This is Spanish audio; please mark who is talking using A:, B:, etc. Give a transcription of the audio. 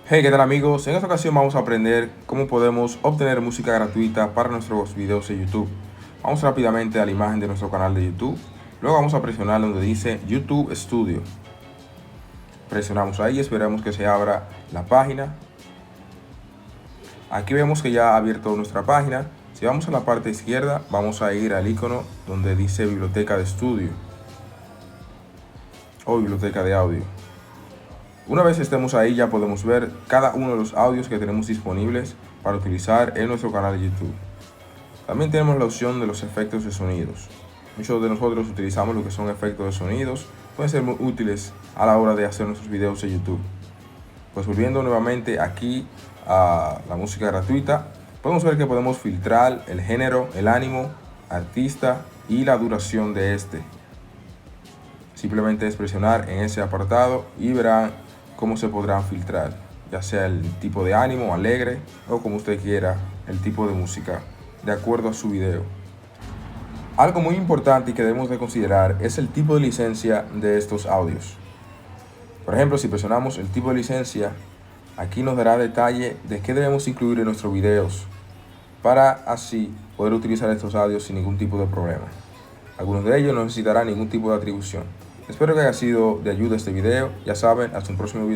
A: Hey, ¿qué tal amigos? En esta ocasión vamos a aprender cómo podemos obtener música gratuita para nuestros videos de YouTube. Vamos rápidamente a la imagen de nuestro canal de YouTube. Luego vamos a presionar donde dice YouTube Studio. Presionamos ahí, esperamos que se abra la página. Aquí vemos que ya ha abierto nuestra página. Si vamos a la parte izquierda, vamos a ir al icono donde dice Biblioteca de Estudio o Biblioteca de Audio. Una vez estemos ahí, ya podemos ver cada uno de los audios que tenemos disponibles para utilizar en nuestro canal de YouTube. También tenemos la opción de los efectos de sonidos. Muchos de nosotros utilizamos lo que son efectos de sonidos, pueden ser muy útiles a la hora de hacer nuestros videos en YouTube. Pues volviendo nuevamente aquí a la música gratuita, podemos ver que podemos filtrar el género, el ánimo, artista y la duración de este. Simplemente es presionar en ese apartado y verán cómo se podrán filtrar, ya sea el tipo de ánimo, alegre o como usted quiera, el tipo de música, de acuerdo a su video. Algo muy importante y que debemos de considerar es el tipo de licencia de estos audios. Por ejemplo, si presionamos el tipo de licencia, aquí nos dará detalle de qué debemos incluir en nuestros videos para así poder utilizar estos audios sin ningún tipo de problema. Algunos de ellos no necesitarán ningún tipo de atribución. Espero que haya sido de ayuda este video. Ya saben, hasta un próximo video.